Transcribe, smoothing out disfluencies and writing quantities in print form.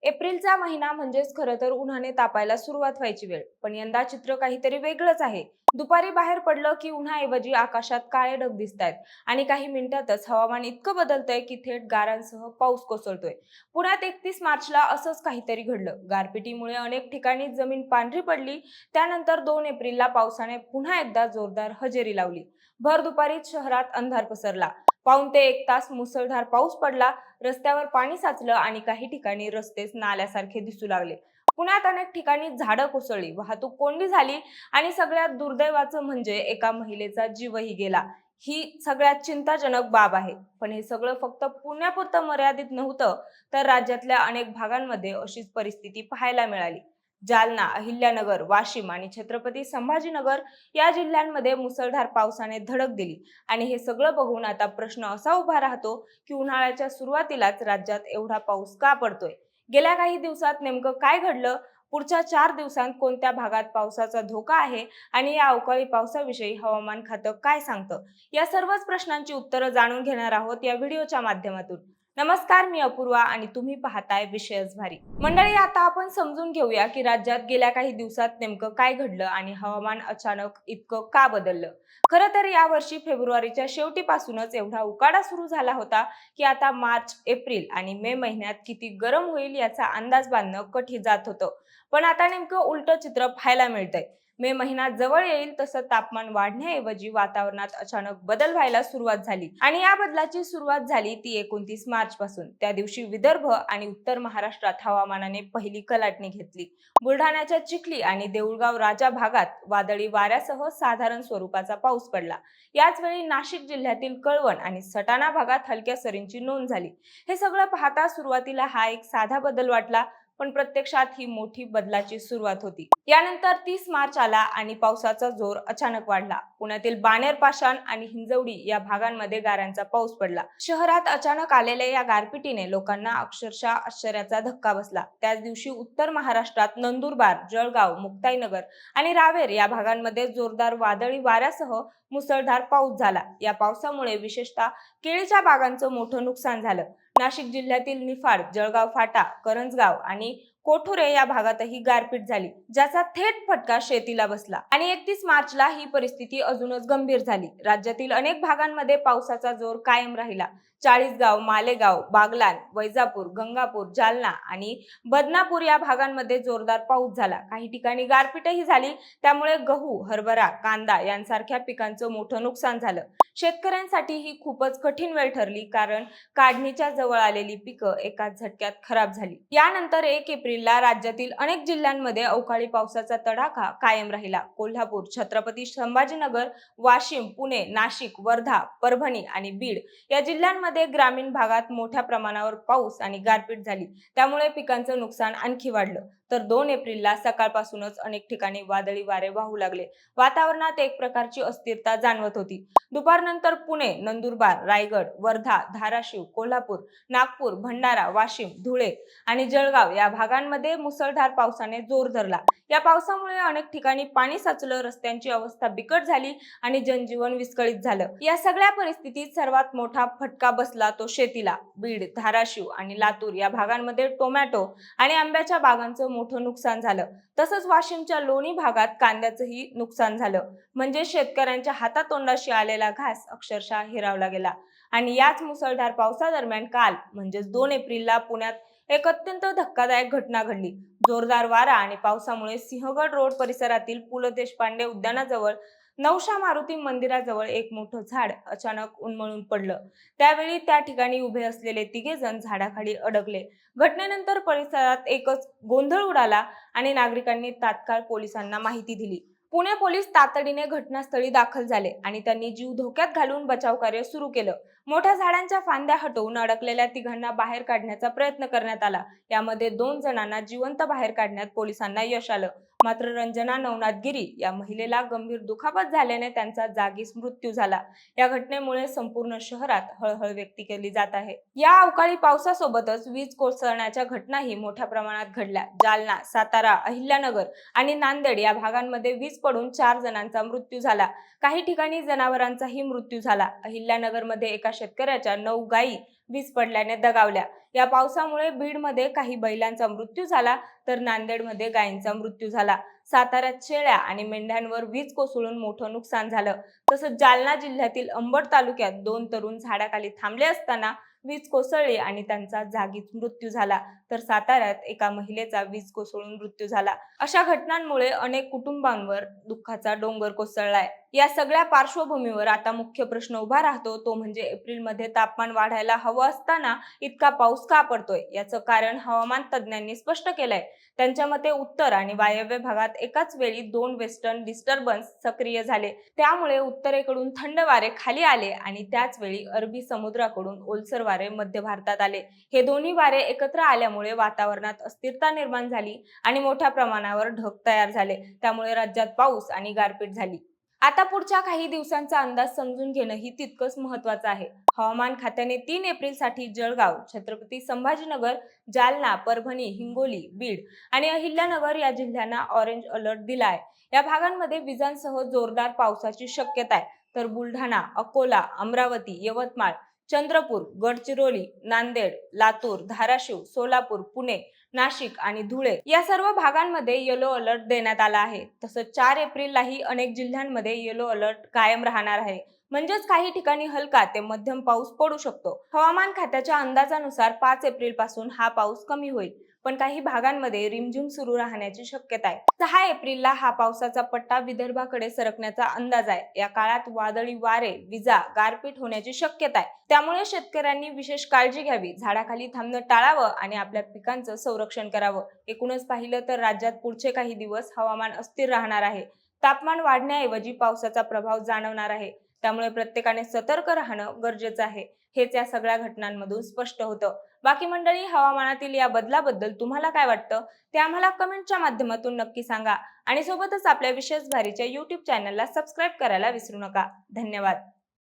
एप्रिलचा महिना म्हणजेच खरं तर उन्हाने तापायला सुरुवात व्हायची वेळ. पण यंदा चित्र काहीतरी वेगळंच आहे. दुपारी बाहेर पडलं की उन्हाऐवजी आकाशात काळे ढग दिसतायत आणि काही मिनिटातच हवामान इतकं बदलतंय की थेट गारांसह पाऊस कोसळतोय. पुण्यात 31 मार्चला असंच काहीतरी घडलं. गारपिटीमुळे अनेक ठिकाणी जमीन पांढरी पडली. त्यानंतर 2 एप्रिलला पावसाने पुन्हा एकदा जोरदार हजेरी लावली. भर दुपारीच शहरात अंधार पसरला. पाऊण ते 1 तास मुसळधार पाऊस पडला. रस्त्यावर पाणी साचलं आणि काही ठिकाणी रस्तेच नाल्यासारखे दिसू लागले. पुण्यात अनेक ठिकाणी झाडं कोसळली, वाहतूक कोंडी झाली आणि सगळ्यात दुर्दैवाचं म्हणजे एका महिलेचा जीवही गेला. ही सगळ्यात चिंताजनक बाब आहे. पण हे सगळं फक्त पुण्यापुरतं मर्यादित नव्हतं, तर राज्यातल्या अनेक भागांमध्ये अशीच परिस्थिती पाहायला मिळाली. जालना, अहिल्यानगर, वाशिम आणि छत्रपती संभाजीनगर या जिल्ह्यांमध्ये मुसळधार पावसाने धडक दिली आणि हे सगळं बघून आता प्रश्न असा उभा राहतो की उन्हाळ्याच्या सुरुवातीलाच राज्यात एवढा पाऊस का पडतोय? गेल्या काही दिवसात नेमकं काय घडलं? पुढच्या 4 दिवसांत कोणत्या भागात पावसाचा धोका आहे आणि या अवकाळी पावसाविषयी हवामान खातं काय सांगतं? या सर्वच प्रश्नांची उत्तरं जाणून घेणार आहोत या व्हिडिओच्या माध्यमातून. नमस्कार, मी अपूर्वा आणि तुम्ही पाहताय विषयच भारी. मंडळी, आता आपण समजून घेऊया की राज्यात गेल्या काही दिवसात नेमकं काय घडलं आणि हवामान अचानक इतकं का बदललं. खरं तर यावर्षी फेब्रुवारीच्या शेवटीपासूनच एवढा उकाडा सुरू झाला होता की आता मार्च, एप्रिल आणि मे महिन्यात किती गरम होईल याचा अंदाज बांधणं कठीण जात होतं. पण आता नेमकं उलट चित्र पाहायला मिळतंय. मे महिना जवळ येईल तसं तापमान वाढण्याऐवजी वातावरणात अचानक बदल व्हायला सुरुवात झाली आणि या बदलाची सुरुवात झाली ती 29 मार्च पासून. त्या दिवशी विदर्भ आणि उत्तर महाराष्ट्रात हवामानाने पहिली कलाटणी घेतली. बुलढाण्याच्या चिखली आणि देऊळगाव राजा भागात वादळी वाऱ्यासह साधारण स्वरूपाचा पाऊस पडला. याच वेळी नाशिक जिल्ह्यातील कळवण आणि सटाणा भागात हलक्या सरींची नोंद झाली. हे सगळं पाहता सुरुवातीला हा एक साधा बदल वाटला, पण प्रत्यक्षात ही मोठी बदलाची सुरुवात होती. यानंतर 30 मार्च आला आणि पावसाचा जोर अचानक वाढला. पुण्यातील बाणेर पाषाण आणि हिंजवडी या भागांमध्ये गारांचा पाऊस पडला. शहरात अचानक आलेल्या या गारपिटीने लोकांना अक्षरशः आश्चर्याचा धक्का बसला. त्याच दिवशी उत्तर महाराष्ट्रात नंदुरबार, जळगाव, मुक्ताईनगर आणि रावेर या भागांमध्ये जोरदार वादळी वाऱ्यासह मुसळधार पाऊस झाला. या पावसामुळे विशेषतः केळीच्या बागांचं मोठं नुकसान झालं. नाशिक जिल्ह्यातील निफाड, जळगाव फाटा, करंजगाव आणि कोठुरे या भागातही गारपीट झाली, ज्याचा थेट फटका शेतीला बसला. आणि 31 मार्चला ही परिस्थिती अजूनच गंभीर झाली. राज्यातील अनेक भागांमध्ये पावसाचा जोर कायम राहिला. चाळीसगाव, मालेगाव, बागलाण, वैजापूर, गंगापूर, जालना आणि बदनापूर या भागांमध्ये जोरदार पाऊस झाला. काही ठिकाणी गारपीटही झाली. त्यामुळे गहू, हरभरा, कांदा यांसारख्या पिकांचं मोठं नुकसान झालं. शेतकऱ्यांसाठी ही खूपच कठीण वेळ ठरली, कारण काढणीच्या जवळ आलेली पिकं एकाच झटक्यात खराब झाली. यानंतर 1 एप्रिलला राज्यातील अनेक जिल्ह्यांमध्ये अवकाळी पावसाचा तडाखा कायम राहिला. कोल्हापूर, छत्रपती संभाजीनगर, वाशिम, पुणे, नाशिक, वर्धा, परभणी आणि बीड या जिल्ह्यांमध्ये ग्रामीण भागात मोठ्या प्रमाणावर पाऊस आणि गारपीट झाली. त्यामुळे पिकांचं नुकसान आणखी वाढलं. तर 2 एप्रिलला सकाळपासूनच अनेक ठिकाणी वादळी वारे वाहू लागले. वातावरणात एक प्रकारची अस्थिरता जाणवत होती. दुपारनंतर पुणे, नंदुरबार, रायगड, वर्धा, धाराशिव, कोल्हापूर, नागपूर, भंडारा, वाशिम, धुळे आणि जळगाव या भागांमध्ये मुसळधार पावसाने जोर धरला. या पावसामुळे अनेक ठिकाणी पाणी साचलं, रस्त्यांची अवस्था बिकट झाली आणि जनजीवन विस्कळीत झालं. या सगळ्या परिस्थितीत सर्वात मोठा फटका बसला तो शेतीला. बीड, धाराशिव आणि लातूर या भागांमध्ये टोमॅटो आणि आंब्याच्या बागांचं मोठं नुकसान झालं. तसंच वाशिमच्या लोणी भागात कांद्याचंही नुकसान झालं. म्हणजे शेतकऱ्यांच्या हातातोंडाशी आलेला घास अक्षरशः हिरावला गेला. आणि याच मुसळधार पावसादरम्यान काल म्हणजेच 2 एप्रिलला पुण्यात एक अत्यंत धक्कादायक घटना घडली. जोरदार वारा आणि पावसामुळे सिंहगड रोड परिसरातील पु ल देशपांडे उद्यानाजवळ नवशा मारुती मंदिराजवळ एक मोठं झाड अचानक उन्मळून पडलं. त्यावेळी त्या ठिकाणी उभे असलेले 3 जण झाडाखाली अडकले. घटनेनंतर परिसरात एकच गोंधळ उडाला आणि नागरिकांनी तात्काळ पोलिसांना माहिती दिली. पुणे पोलीस तातडीने घटनास्थळी दाखल झाले आणि त्यांनी जीव धोक्यात घालून बचाव कार्य सुरू केलं. मोठ्या झाडांच्या फांद्या हटवून अडकलेल्या 3घांना बाहेर काढण्याचा प्रयत्न करण्यात आला. यामध्ये 2 जणांना जिवंत बाहेर काढण्यात पोलिसांना यश आलं. मात्र रंजना नवनाथ गिरी या महिलेला गंभीर दुखापत झाल्याने त्यांचा जागीच मृत्यू झाला. या घटनेमुळे संपूर्ण शहरात हळहळ व्यक्त केली जात आहे. या अवकाळी पावसासोबतच वीज कोसळण्याच्या घटनाही मोठ्या प्रमाणात घडल्या. जालना, सातारा, अहिल्यानगर आणि नांदेड या भागांमध्ये वीज पडून 4 जणांचा मृत्यू झाला. काही ठिकाणी जनावरांचाही मृत्यू झाला. अहिल्यानगरमध्ये एका शेतकऱ्याच्या 9 गायी वीज पडल्याने दगावल्या. या पावसामुळे बीडमध्ये काही बैलांचा मृत्यू झाला तर नांदेडमध्ये गायींचा मृत्यू झाला. साताऱ्यात शेळ्या आणि मेंढ्यांवर वीज कोसळून मोठं नुकसान झालं. तसंच जालना जिल्ह्यातील अंबड तालुक्यात 2 तरुण झाडाखाली थांबले असताना वीज कोसळली आणि त्यांचा जागीच मृत्यू झाला. तर साताऱ्यात एका महिलेचा वीज कोसळून मृत्यू झाला. अशा घटनांमुळे अनेक कुटुंबांवर दुःखाचा डोंगर कोसळलाय. या सगळ्या पार्श्वभूमीवर आता मुख्य प्रश्न उभा राहतो, तो म्हणजे एप्रिलमध्ये तापमान वाढायला हवं असताना इतका पाऊस का पडतोय? याचं कारण हवामान तज्ज्ञांनी स्पष्ट केलंय. त्यांच्या मते उत्तर आणि वायव्य भागात एकाच वेळी 2 वेस्टर्न डिस्टर्बन्स सक्रिय झाले. त्यामुळे उत्तरेकडून थंड वारे खाली आले आणि त्याच वेळी अरबी समुद्राकडून ओलसर वारे मध्य भारतात आले. हे दोन्ही वारे एकत्र आल्यामुळे वातावरणात अस्थिरता निर्माण झाली आणि मोठ्या प्रमाणावर ढग तयार झाले. त्यामुळे राज्यात पाऊस आणि गारपीट झाली. आता पुढच्या काही दिवसांचा अंदाज समजून घेणं ही तितकंच महत्त्वाचं आहे. हवामान खात्याने 3 एप्रिलसाठी जळगाव, छत्रपती संभाजीनगर, जालना, परभणी, हिंगोली, बीड आणि अहिल्यानगर या जिल्ह्यांना ऑरेंज अलर्ट दिला आहे. या भागांमध्ये विजांसह जोरदार पावसाची शक्यता आहे. तर बुलढाणा, अकोला, अमरावती, यवतमाळ, चंद्रपूर, गडचिरोली, नांदेड, लातूर, धाराशिव, सोलापूर, पुणे, नाशिक आणि धुळे या सर्व भागांमध्ये येलो अलर्ट देण्यात आला आहे. तसंच 4 एप्रिललाही अनेक जिल्ह्यांमध्ये येलो अलर्ट कायम राहणार आहे. म्हणजेच काही ठिकाणी हलका ते मध्यम पाऊस पडू शकतो. हवामान खात्याच्या अंदाजानुसार 5 एप्रिल पासून हा पाऊस कमी होईल, पण काही भागांमध्ये रिमझिम सुरू राहण्याची शक्यता आहे. 6 एप्रिलला हा पावसाचा पट्टा विदर्भाकडे सरकण्याचा अंदाज आहे. या काळात वादळी वारे, विजा, गारपीट होण्याची शक्यता आहे. त्यामुळे शेतकऱ्यांनी विशेष काळजी घ्यावी, झाडाखाली थांबणं टाळावं आणि आपल्या पिकांचं संरक्षण करावं. एकूणच पाहिलं तर राज्यात पुढचे काही दिवस हवामान अस्थिर राहणार आहे. तापमान वाढण्याऐवजी पावसाचा प्रभाव जाणवणार आहे. त्यामुळे प्रत्येकाने सतर्क राहणं गरजेचं आहे. हेच या सगळ्या घटनांमधून स्पष्ट होतं. बाकी मंडळी, हवामानातील या बदलाबद्दल तुम्हाला काय वाटतं ते आम्हाला कमेंटच्या माध्यमातून नक्की सांगा आणि सोबतच आपल्या विशेष भारीच्या YouTube चॅनलला सबस्क्राईब करायला विसरू नका. धन्यवाद.